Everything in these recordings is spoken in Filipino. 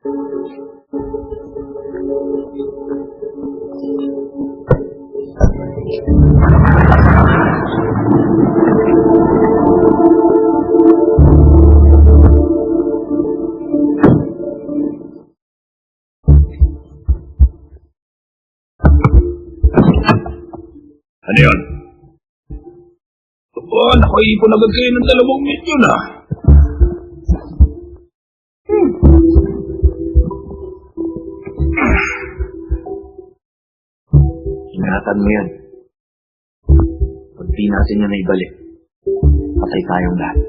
Ano yun? Nakaipon agad kayo ng 2 milyon ah. Ingatan mo yan. Pag di natin yan naibalik, patay tayong lahat.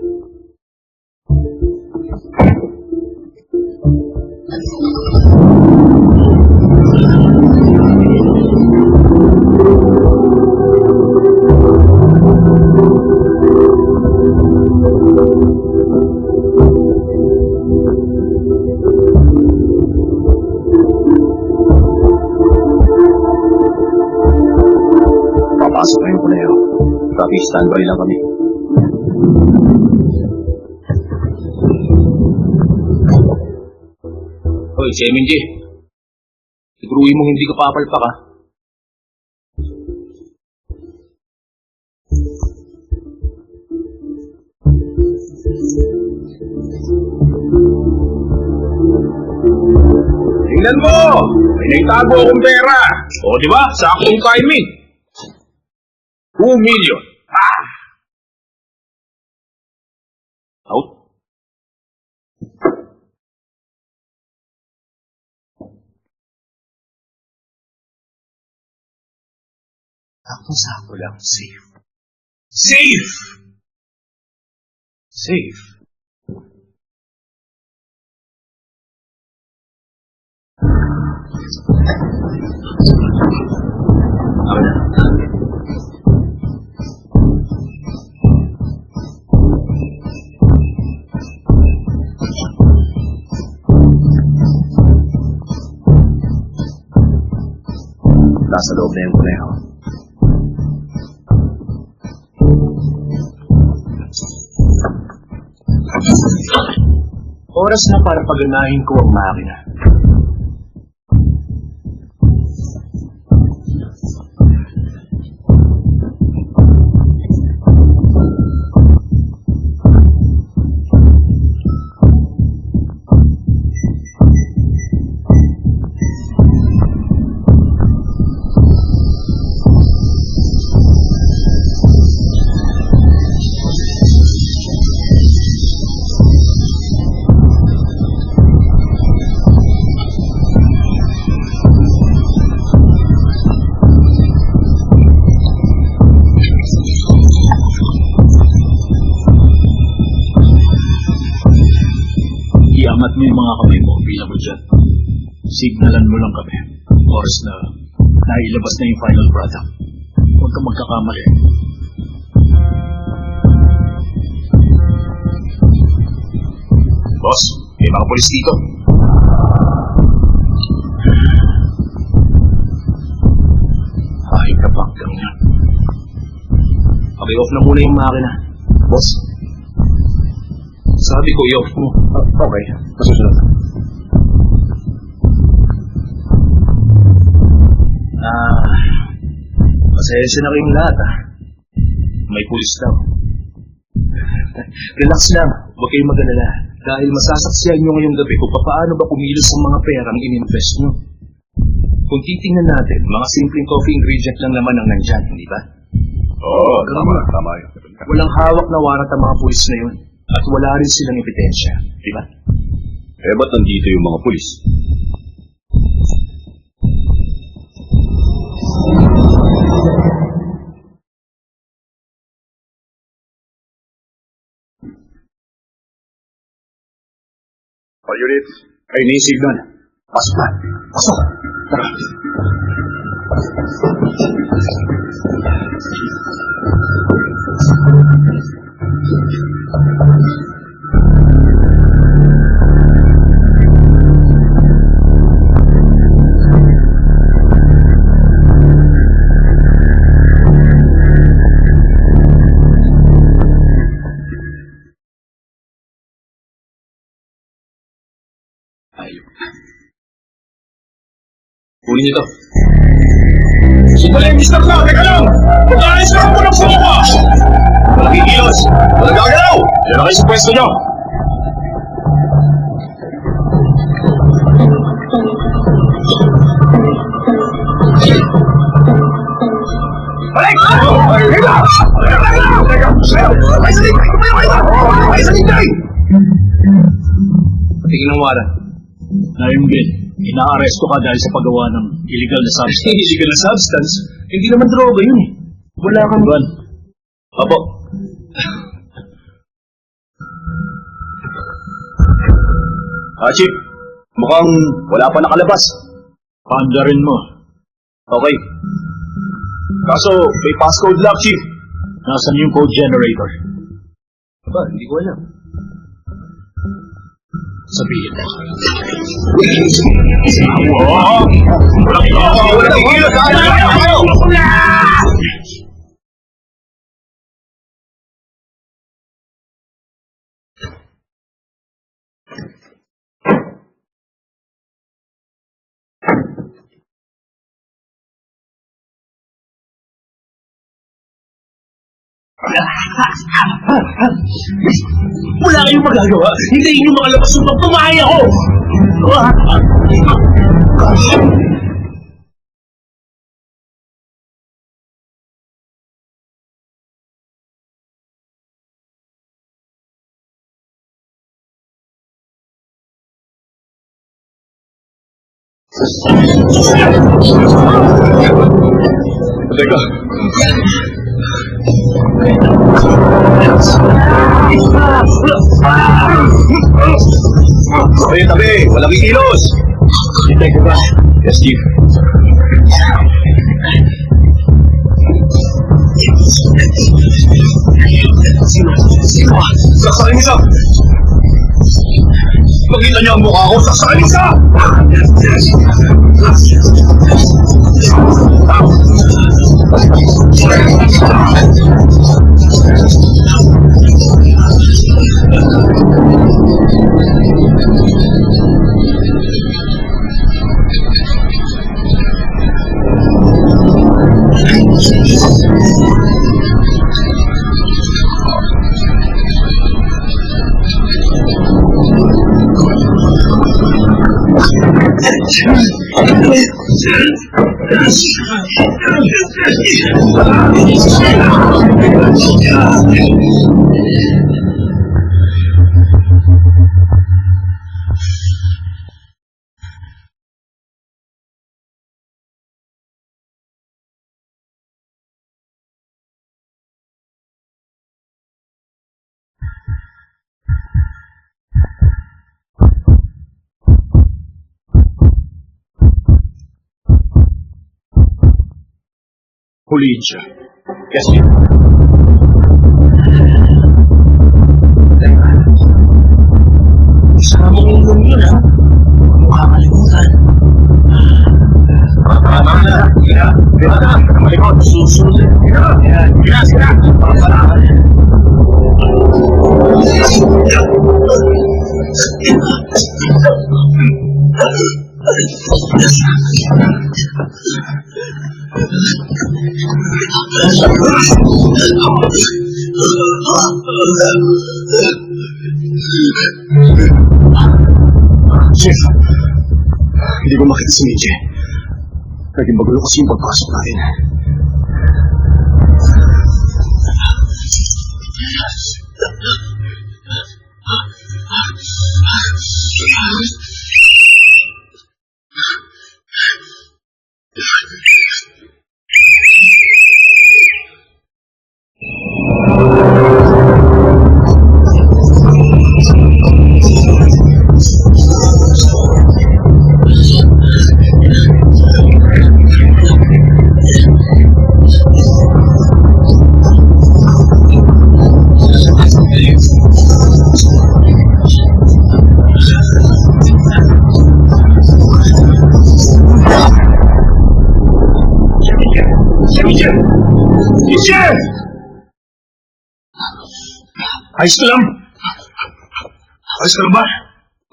Papasok ngayon ko na yun. Tapi standby lang kami. Hoy, si MJ. Siguruhin mong hindi ka papalpak ha. Tingnan mo! May naitago akong pera. O diba? Saktong timing. 2 million. Ah! Out. Ako lang. Safe. Safe! Safe. Ako na. Nasa loob na yung kuneho. Oras na para paganahin ko ang makina. Iamat mo yung mga kamay mo bilang mo dyan. Signalan mo lang kami. Oras na nailabas na yung final product. Huwag kang magkakamali. Boss, may mga polis dito. Ay, kapagkang yan. Pag-i-off na muna yung makina. Boss, sabi ko i-off mo. Okay, masusunod. Pasensya na kayong lahat May pulis daw. Relax lang, huwag kayong mag-alala. Dahil masasaksiyan nyo ngayong gabi kung paano ba kumilos ang mga perang in-invest nyo. Kung titingnan natin, mga simpleng coffee ingredient lang naman ang nandyan, hindi ba? Oo, tama yun. Walang hawak na warat ang mga pulis na yun. At wala rin silang ebidensya, di ba? Eh, ba't nandito yung mga pulis? All units, ay naisig nun. Pasok na. Pasok. Tara. hayop. Kunin niyo to. Sandali, Mr. Clark! Teka lang! Pag-aalis lang ako ng puno ko! Walang kikilos! Walang gagalaw! Yan na kayo sa pwesto niyo! Balik! Higa! May salintay! Patingin ng wala. Naimbin, inaaresto ka dahil sa paggawa ng illegal na substance. Illegal na substance? Hindi naman droga yun eh. Wala kang ban. Opo. Chief, mukhang wala pa nakalabas. Paandarin mo. Okay. Kaso, may passcode lock, Chief. Nasaan yung code generator? Aba, hindi ko alam. Sabihin mo. Walang kikilos! Wala kayong magagawa. Hintayin niyo makalabas yung pagpamahay ako. Teka. Tabi! Walang kikilos! Hintay ko ba? Yes, Chief. Sasakin isa! Makita niyo ang mukha ko, sasakin isa! Huliin siya. Yes, Chief. Isama mo yung yun, ha? Mukha kalimutan. Tama na. Sige. Sige na. Malikot. Susunod. Sige na. Chief, hindi ko makita si Midge. Naging magulo kasi yung pagpasok natin. Michelle! Ayos ka lang? Ayos ka lang ba?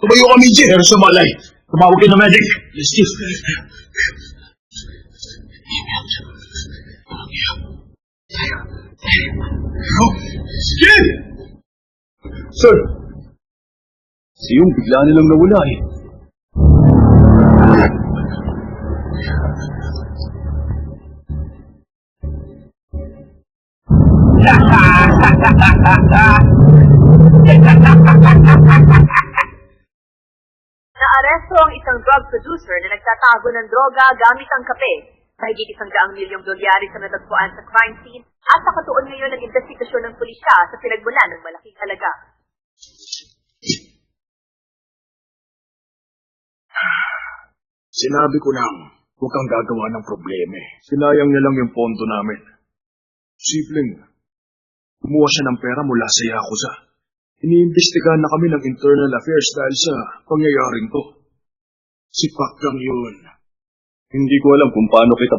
Tumayo ka, Midget! Pero sa malay, tumawag ka ng medic! Yes, Chief. Chief! Sir! Si yung bigla nilang nawala eh. Naaresto ang isang drug producer na nagtatago ng droga gamit ang kape. Mahigit $100 milyong sa natagpuan sa crime scene at nakatuon ngayon ang investigasyon ng pulisya sa pinagmulan ng malaking halaga. Sinabi ko lang, huwag kang gagawa ng problema eh. Sinayang niya lang yung pondo namin. Simpleng, kumuha siya ng pera mula sa Yakuza. Iniimbestigahan na kami ng internal affairs dahil sa pangyayaring to. Si Pac lang yun. Hindi ko alam kung paano kita